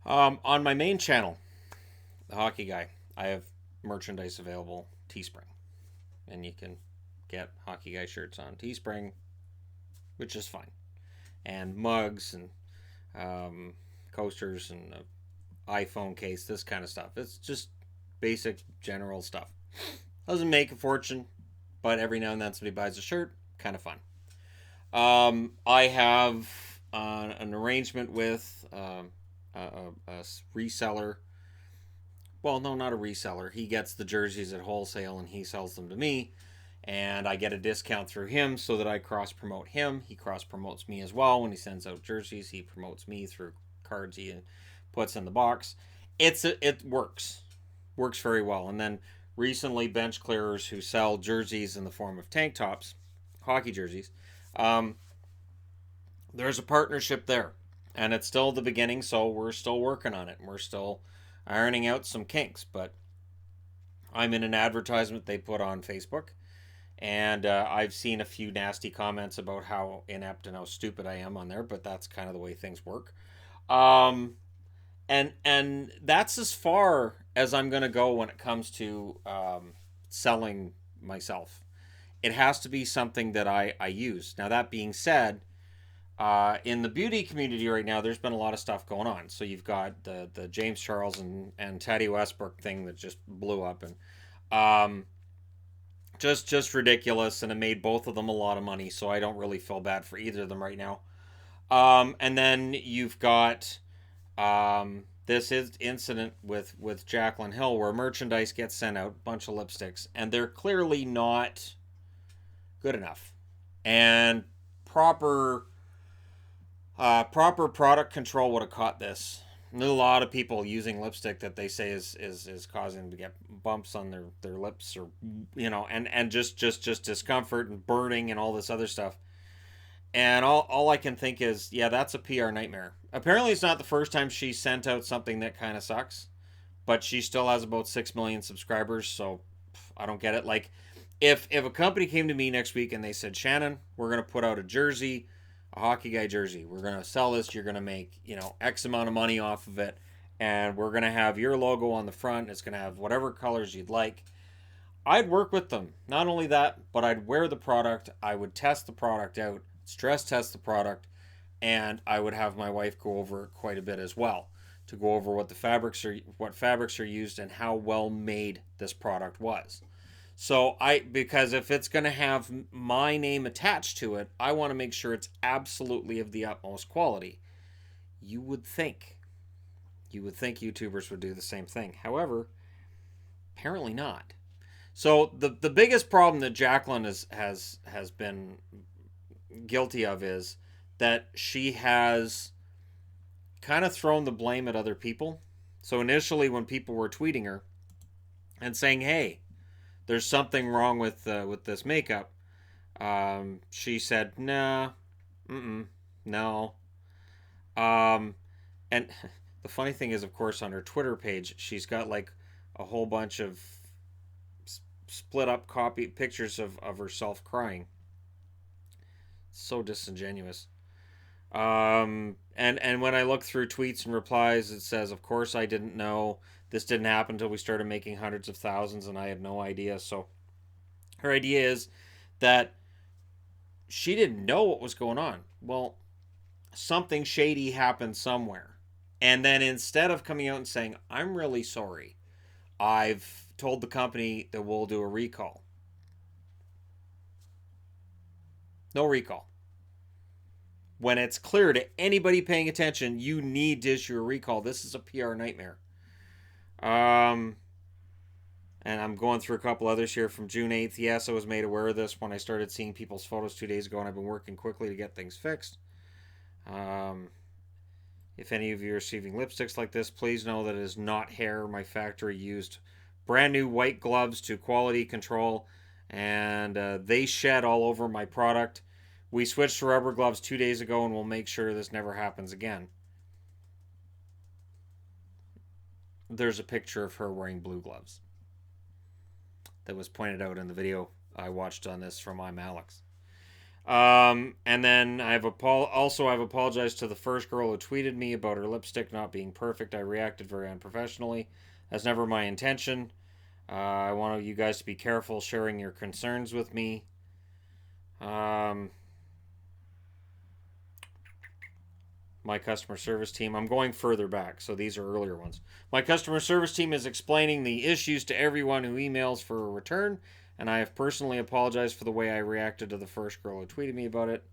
On my main channel, the Hockey Guy, I have merchandise available, Teespring, and you can get Hockey Guy shirts on Teespring, which is fine, and mugs and coasters and an iPhone case, this kind of stuff. It's just basic general stuff. Doesn't make a fortune, but every now and then somebody buys a shirt, kind of fun. I have an arrangement with a reseller. Well, no, not a reseller. He gets the jerseys at wholesale and he sells them to me. And I get a discount through him so that I cross promote him. He cross promotes me as well. When he sends out jerseys, he promotes me through cards he puts in the box. It works very well. And then recently, bench clearers who sell jerseys in the form of tank tops, hockey jerseys, um, there's a partnership there, and it's still the beginning. So we're still working on it. And we're still ironing out some kinks, but I'm in an advertisement they put on Facebook, and I've seen a few nasty comments about how inept and how stupid I am on there, but that's kind of the way things work. Um, and that's as far as I'm gonna go when it comes to selling myself. It has to be something that I use. Now that being said, in the beauty community right now, there's been a lot of stuff going on. So you've got the James Charles and Teddy Westbrook thing that just blew up, and um, just ridiculous, and it made both of them a lot of money. So I don't really feel bad for either of them right now. And then you've got this is incident with Jaclyn Hill where merchandise gets sent out, a bunch of lipsticks, and they're clearly not good enough. And proper proper product control would have caught this. There's a lot of people using lipstick that they say is causing them to get bumps on their lips, or and just discomfort and burning and all this other stuff. And all I can think is, yeah, that's a PR nightmare. Apparently, it's not the first time she sent out something that kind of sucks, but she still has about 6 million subscribers. So I don't get it. Like, if a company came to me next week and they said, Shannon, we're gonna put out a jersey, a Hockey Guy jersey, we're gonna sell this, you're gonna make X amount of money off of it, and we're gonna have your logo on the front. It's gonna have whatever colors you'd like. I'd work with them. Not only that, but I'd wear the product. I would test the product out, stress test the product, and I would have my wife go over it quite a bit as well, to go over what fabrics are used and how well made this product was. So because if it's going to have my name attached to it, I want to make sure it's absolutely of the utmost quality. You would think YouTubers would do the same thing. However, apparently not. So the biggest problem that Jaclyn has been guilty of is that she has kind of thrown the blame at other people. So initially, when people were tweeting her and saying, "Hey, there's something wrong with this makeup," she said, "Nah, no." Um, and the funny thing is, of course, on her Twitter page, she's got like a whole bunch of split up copy pictures of herself crying. So disingenuous. And when I look through tweets and replies, it says, "Of course I didn't know. This didn't happen until we started making hundreds of thousands, and I had no idea." So her idea is that she didn't know what was going on. Well, something shady happened somewhere. And then instead of coming out and saying, "I'm really sorry, I've told the company that we'll do a recall." No recall. When it's clear to anybody paying attention, you need to issue a recall. This is a PR nightmare. Um, and I'm going through a couple others here from June 8th. Yes, I was made aware of this when I started seeing people's photos 2 days ago, and I've been working quickly to get things fixed. Um, if any of you are receiving lipsticks like this, please know that it is not hair. My factory used brand new white gloves to quality control, and they shed all over my product. We switched to rubber gloves 2 days ago, and we'll make sure this never happens again. There's a picture of her wearing blue gloves that was pointed out in the video I watched on this from I'm Alex. And then I've apologized to the first girl who tweeted me about her lipstick not being perfect. I reacted very unprofessionally. That's never my intention. I want you guys to be careful sharing your concerns with me. Um, my customer service team. I'm going further back, so these are earlier ones. My customer service team is explaining the issues to everyone who emails for a return, and I have personally apologized for the way I reacted to the first girl who tweeted me about it.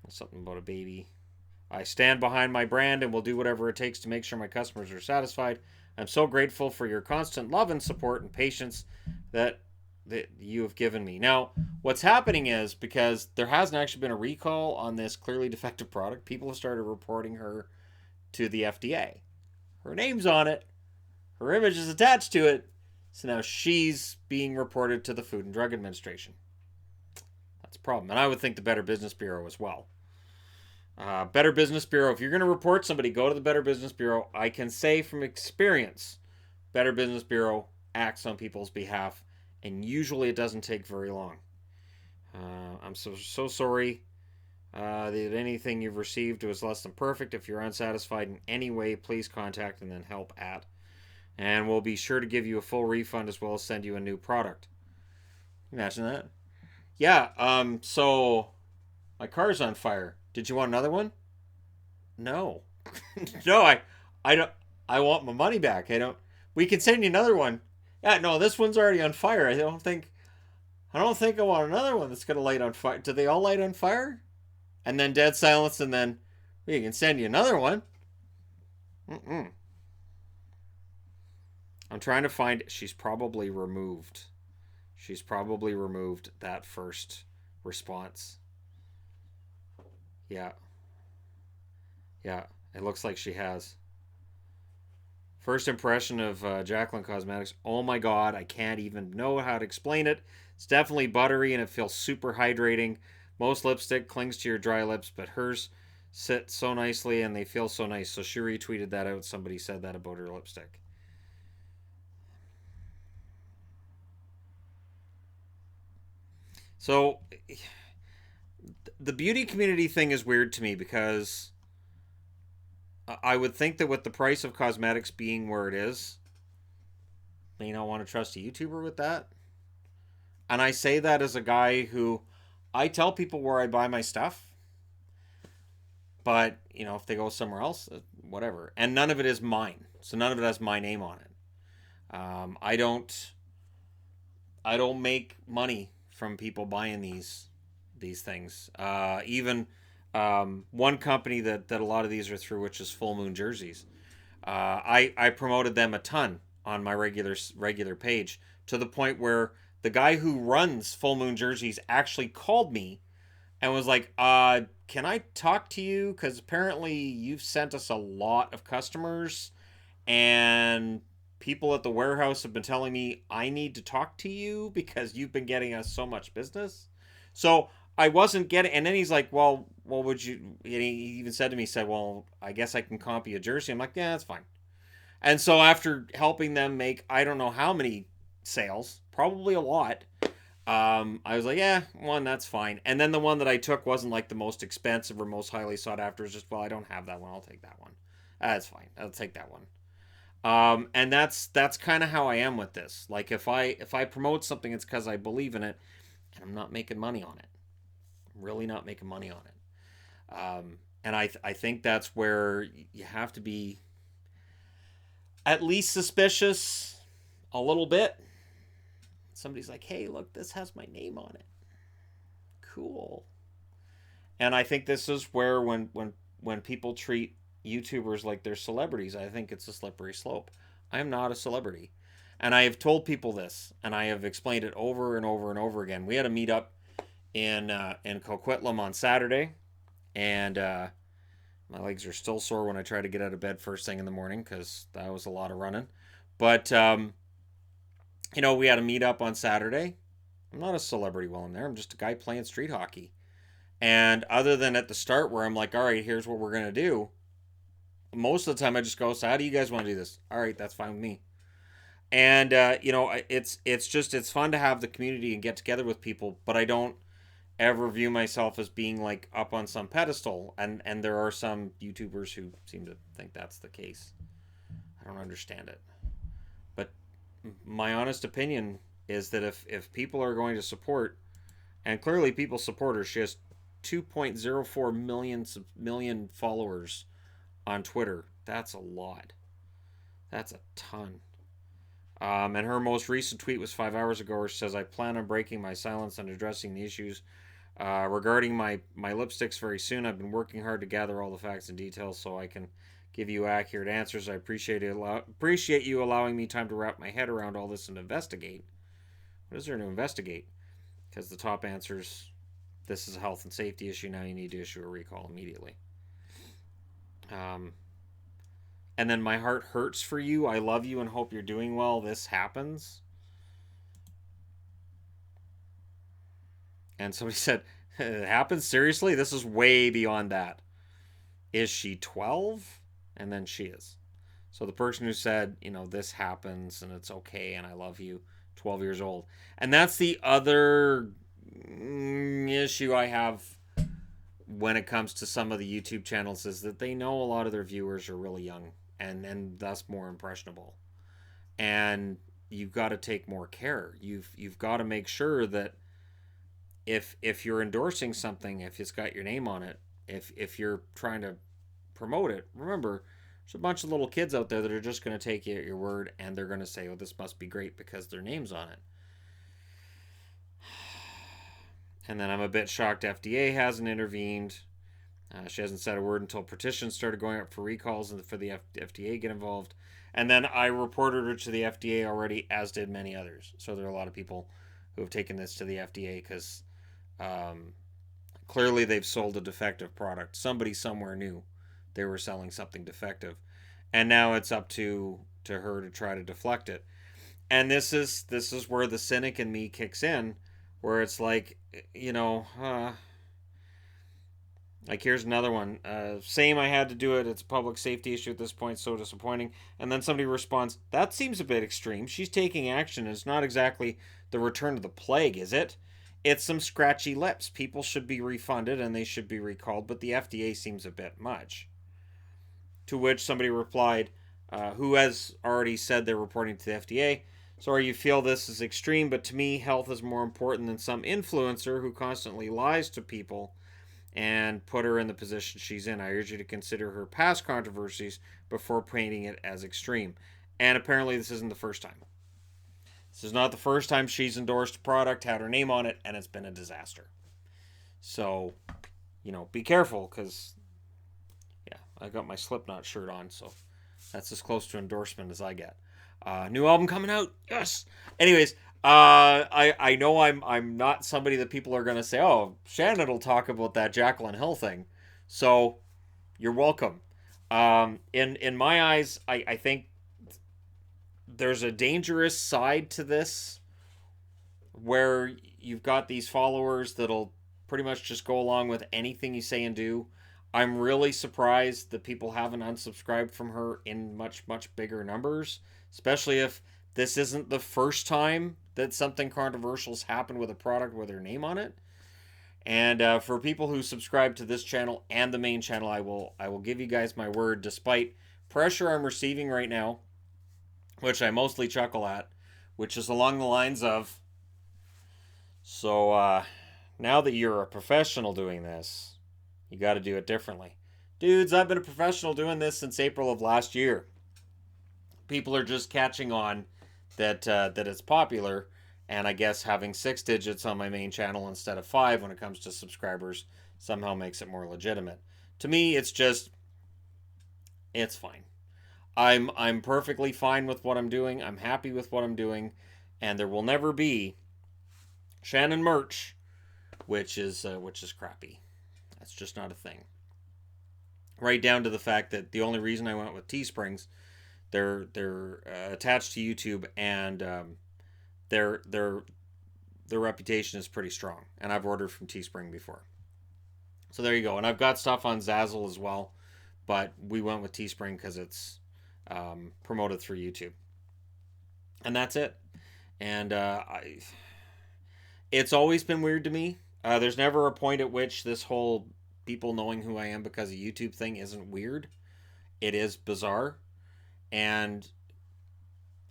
Something about a baby. I stand behind my brand and will do whatever it takes to make sure my customers are satisfied. I'm so grateful for your constant love and support and patience that you have given me. Now, what's happening is because there hasn't actually been a recall on this clearly defective product, people have started reporting her to the FDA. Her name's on it, her image is attached to it, so now she's being reported to the Food and Drug Administration. That's a problem. And I would think the Better Business Bureau as well. Better Business Bureau, if you're going to report somebody, go to the Better Business Bureau. I can say from experience, Better Business Bureau acts on people's behalf, and usually it doesn't take very long. I'm so sorry that anything you've received was less than perfect. If you're unsatisfied in any way, please contact and then help at. And we'll be sure to give you a full refund as well as send you a new product. Imagine that. Yeah, so my car's on fire. Did you want another one? No. No, I don't I want my money back. I don't We can send you another one. Yeah, no, this one's already on fire. I don't think I want another one that's gonna light on fire. Do they all light on fire? And then dead silence, and then we can send you another one. Mm-mm. I'm trying to find. She's probably removed. She's probably removed that first response. Yeah, yeah. It looks like she has. First impression of Jaclyn Cosmetics. Oh my god, I can't even know how to explain it. It's definitely buttery and it feels super hydrating. Most lipstick clings to your dry lips, but hers sit so nicely and they feel so nice. So she retweeted that out. Somebody said that about her lipstick. So the beauty community thing is weird to me because I would think that with the price of cosmetics being where it is, may not want to trust a YouTuber with that. And I say that as a guy who I tell people where I buy my stuff, but if they go somewhere else, whatever. And none of it is mine, so none of it has my name on it. I don't make money from people buying these things. Even one company that a lot of these are through, which is Full Moon Jerseys. I promoted them a ton on my regular page to the point where the guy who runs Full Moon Jerseys actually called me and was like, "Can I talk to you? Because apparently you've sent us a lot of customers, and people at the warehouse have been telling me I need to talk to you because you've been getting us so much business." So I wasn't getting, and then he's like, "Well, would you?" And he even said to me, he said, "Well, I guess I can comp you a jersey." I'm like, "Yeah, that's fine." And so after helping them make I don't know how many sales, probably a lot, I was like, yeah, one, that's fine. And then the one that I took wasn't like the most expensive or most highly sought after. It's just, well, I don't have that one. I'll take that one. That's fine. I'll take that one. And that's kind of how I am with this. Like if I promote something, it's because I believe in it, and I'm not making money on it. I'm really not making money on it. And I think that's where you have to be at least suspicious a little bit. Somebody's like, hey, look, this has my name on it. Cool. And I think this is where when people treat YouTubers like they're celebrities, I think it's a slippery slope. I am not a celebrity. And I have told people this, and I have explained it over and over and over again. We had a meetup in Coquitlam on Saturday, and my legs are still sore when I try to get out of bed first thing in the morning because that was a lot of running. But we had a meetup on Saturday. I'm not a celebrity while I'm there. I'm just a guy playing street hockey. And other than at the start where I'm like, all right, here's what we're going to do, most of the time I just go, so how do you guys want to do this? All right, that's fine with me. And it's fun to have the community and get together with people, but I don't ever view myself as being like up on some pedestal. And there are some YouTubers who seem to think that's the case. I don't understand it. But my honest opinion is that if people are going to support, and clearly people support her, she has 2.04 million followers on Twitter. That's a lot. That's a ton. And her most recent tweet was 5 hours ago, where she says, "I plan on breaking my silence and addressing the issues regarding my lipsticks very soon. I've been working hard to gather all the facts and details so I can give you accurate answers. I appreciate you allowing me time to wrap my head around all this and investigate." What is there to investigate? Because the top answers, this is a health and safety issue. Now you need to issue a recall immediately. Um, and then my heart hurts for you. I love you and hope you're doing well. This happens. And somebody said, "It happens? Seriously? This is way beyond that." Is she 12? And then she is. So the person who said, this happens and it's okay and I love you, 12 years old. And that's the other issue I have when it comes to some of the YouTube channels, is that they know a lot of their viewers are really young and thus more impressionable. And you've got to take more care. You've got to make sure that if you're endorsing something, if it's got your name on it, if you're trying to promote it, remember there's a bunch of little kids out there that are just going to take you at your word, and they're going to say, "Oh, this must be great because their name's on it." And then I'm a bit shocked FDA hasn't intervened. She hasn't said a word until petitions started going up for recalls and for the FDA to get involved. And then I reported her to the FDA already, as did many others. So there are a lot of people who have taken this to the FDA because clearly they've sold a defective product. Somebody somewhere knew they were selling something defective, and now it's up to her to try to deflect it. And this is where the cynic in me kicks in, where it's like, like, here's another one. Same, I had to do it. It's a public safety issue at this point. So disappointing. And then somebody responds, "That seems a bit extreme. She's taking action. It's not exactly the return of the plague, is it? It's some scratchy lips. People should be refunded and they should be recalled, but the FDA seems a bit much." To which somebody replied, who has already said they're reporting to the FDA, "Sorry you feel this is extreme, but to me, health is more important than some influencer who constantly lies to people and put her in the position she's in. I urge you to consider her past controversies before painting it as extreme." And apparently this isn't the first time. This is not the first time she's endorsed a product, had her name on it, and it's been a disaster. So, be careful, because, yeah, I got my Slipknot shirt on, so that's as close to endorsement as I get. New album coming out, yes. Anyways, I know I'm not somebody that people are gonna say, "Oh, Shannon will talk about that Jaclyn Hill thing," so you're welcome. In my eyes, I think there's a dangerous side to this, where you've got these followers that'll pretty much just go along with anything you say and do. I'm really surprised that people haven't unsubscribed from her in much, much bigger numbers, especially if this isn't the first time that something controversial has happened with a product with her name on it. And for people who subscribe to this channel and the main channel, I will give you guys my word, despite pressure I'm receiving right now, which I mostly chuckle at, which is along the lines of, "So now that you're a professional doing this, you got to do it differently." Dudes, I've been a professional doing this since April of last year. People are just catching on that it's popular, and I guess having 6 digits on my main channel instead of 5 when it comes to subscribers somehow makes it more legitimate. To me, it's fine. I'm perfectly fine with what I'm doing. I'm happy with what I'm doing, and there will never be Shannon merch, which is crappy. That's just not a thing. Right down to the fact that the only reason I went with Teesprings, they're attached to YouTube, and their reputation is pretty strong. And I've ordered from Teespring before, so there you go. And I've got stuff on Zazzle as well, but we went with Teespring because it's promoted through YouTube. And that's it. And it's always been weird to me. There's never a point at which this whole people knowing who I am because of YouTube thing isn't weird. It is bizarre. And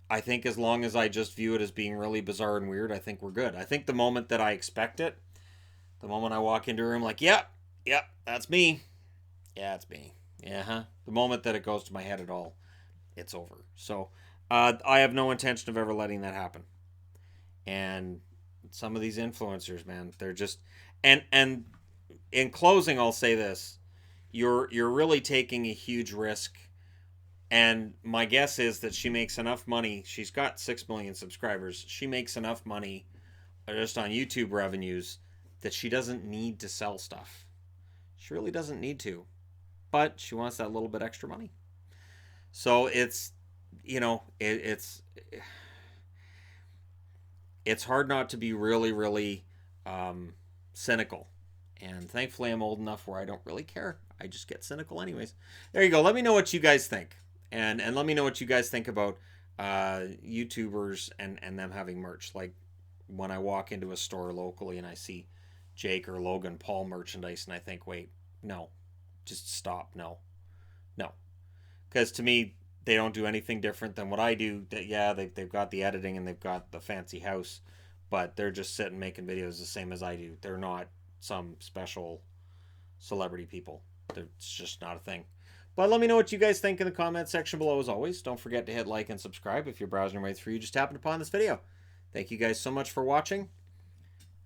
I think as long as I just view it as being really bizarre and weird, I think we're good. I think the moment that I expect it, the moment I walk into a room like, yep, that's me. Yeah, it's me. Yeah, huh? The moment that it goes to my head at all, it's over. So I have no intention of ever letting that happen. And some of these influencers, man, they're just and in closing, I'll say this: you're really taking a huge risk. And my guess is that she makes enough money. She's got 6 million subscribers. She makes enough money just on YouTube revenues that she doesn't need to sell stuff. She really doesn't need to, but she wants that little bit extra money. So it's, it's hard not to be really, really cynical. And thankfully, I'm old enough where I don't really care. I just get cynical, anyways. There you go. Let me know what you guys think, and let me know what you guys think about YouTubers and them having merch. Like when I walk into a store locally and I see Jake or Logan Paul merchandise, and I think, wait, no, just stop, no, no, because to me they don't do anything different than what I do. That yeah, they've got the editing and they've got the fancy house, but they're just sitting making videos the same as I do. They're not some special celebrity people. It's just not a thing. But let me know what you guys think in the comment section below as always. Don't forget to hit like and subscribe if you're browsing right through. You just happened upon this video. Thank you guys so much for watching.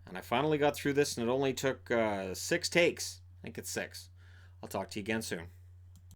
And I finally got through this and it only took 6 takes. I think it's 6. I'll talk to you again soon.